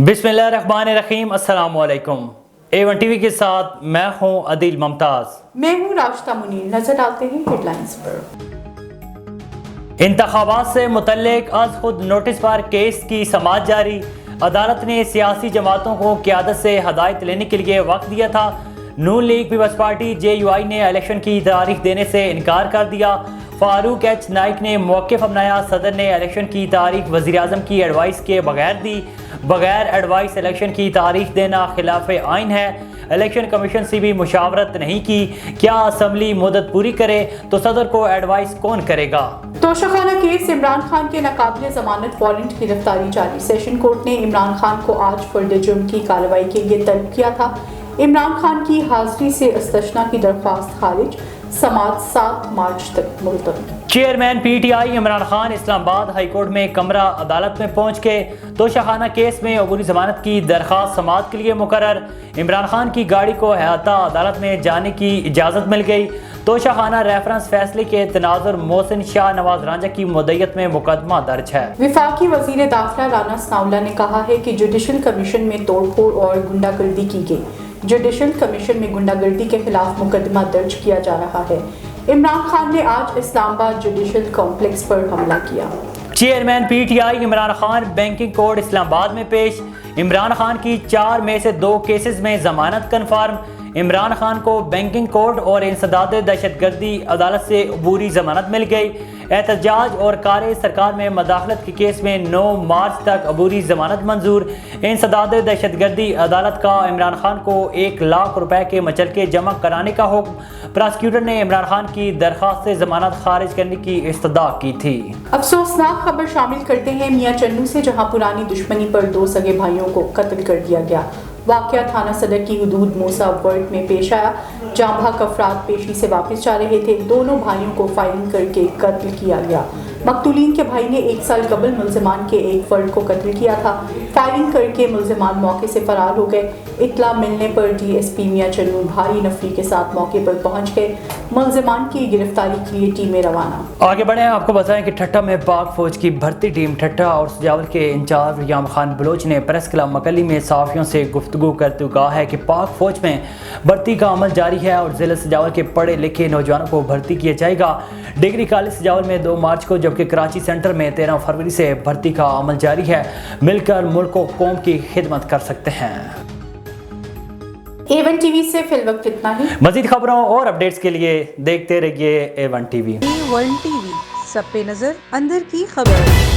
बिस्मिल्लाहिर्रहमानिर्रहीम। अस्सलाम वालेकुम। A1 टीवी के साथ मैं हूं अदील मुमताज। मैं हूं राशिदा मुनीर। नजर डालते हैं हेडलाइंस पर। इंतखाबात से मुतल्लिक आज खुद नोटिस पर केस की समाअत जारी। अदालत ने सियासी जमातों को क़यादत से हदायत लेने के लिए वक्त दिया था। नून लीग पीपल्स पार्टी JUI ने इलेक्शन की तारीख देने से इनकार कर दिया। फारूक H नाइक ने मौक़िफ़ अपनाया। सदर ने इलेक्शन की तारीख वज़ीर आज़म की एडवाइस के बगैर दी। बगैर एडवाइस इलेक्शन की तारीख देना खिलाफ आइन है। इलेक्शन कमीशन से भी मुशावरत नहीं की। क्या असम्बली मुद्दत पूरी करे तो सदर को एडवाइस कौन करेगा। तोशाखाना केस इमरान खान के नाकाबिले जमानत वारंट गिरफ्तारी जारी। सेशन कोर्ट ने इमरान खान को आज फर्द जुर्म की कार्रवाई के लिए तलब किया था। इमरान खान की हाजिरी से इस्तश्ना की दरख्वास्त खारिज। समाअत 7 मार्च तक मुलतवी। Chairman PTI Imran Khan Islamabad high court में कमरा अदालत में पहुंच के तोशाखाना केस में अबूरी जमानत की दरख्वास्त समाअत के लिए मुकर्रर। इमरान खान की गाड़ी को अहाता अदालत में जाने की इजाज़त मिल गई। तोशाखाना रेफरेंस फैसले के तनाजुर मोहसिन शाह नवाज रांझा की मुद्दत में मुकदमा दर्ज है। वफाकी वज़ीर दाखिला राना सनाउल्लाह ने कहा है कि जुडिशल कमीशन में तोड़फोड़ और गुंडागर्दी की गई। जुडिशल कमीशन में गुंडागर्दी के खिलाफ मुकदमा दर्ज किया जा रहा है। इमरान खान ने आज इस्लामाबाद जुडिशल कॉम्प्लेक्स पर हमला किया। Chairman PTI Imran Khan banking court Islamabad में पेश। इमरान खान की 4 में से 2 केसेस में जमानत कन्फर्म। इमरान खान को बैंकिंग कोर्ट और इंसदाद दहशतगर्दी अदालत से अबूरी जमानत मिल गई। एहतजाज और कार सरकार में मदाखलत के केस में 9 मार्च तक अबूरी जमानत मंजूर। इंसदाद दहशतगर्दी अदालत का इमरान खान को 1 लाख रुपए के मचलके जमा कराने का हुक्म। प्रोसिक्यूटर ने इमरान खान की दरख्वास्त से जमानत खारिज करने की इस्तदा की थी। अफसोसनाक खबर शामिल करते हैं मियां चन्नू से, जहां पुरानी दुश्मनी पर 2 सगे भाइयों को कत्ल कर दिया गया। वाक़या थाना सदर की हुदूद मूसा वर्ड में पेश आया। जाम भाग अफराद पेशी से वापस जा रहे थे। दोनों भाइयों को फायरिंग करके कत्ल किया गया। मकतूलीन के भाई ने 1 साल कबल मुल्ज़िमान के एक फर्द को कत्ल किया था। फायरिंग करके मुल्ज़िमान मौके से फरार हो गए। इत्तला मिलने पर DSP मियां चन्नू भारी नफरी के साथ मौके पर पहुंच गए। मुल्ज़िमान की गिरफ्तारी के लिए टीमें रवाना। आगे बढ़े, आपको बताएं कि ठट्टा में पाक फौज की भर्ती टीम ठट्टा और सजावल के इंचार्ज रियाम खान बलोच ने प्रेस क्लब मकली में सहाफ़ियों से गुफ्तगू करते हुए कहा है कि पाक फौज में भर्ती का अमल जारी है और जिला सजावल के पढ़े लिखे नौजवानों को भर्ती किया जाएगा। डिग्री कॉलेज सजावल में 2 मार्च को, जबकि कराची सेंटर में 13 फरवरी से भर्ती का अमल जारी है। मिलकर मुल्क और कौम की खिदमत कर सकते हैं। A1 टीवी से फिलवक्त इतना ही। मजीद खबरों और अपडेट्स के लिए देखते रहिए A1 टीवी। A1 टीवी, सब पे नजर, अंदर की खबर।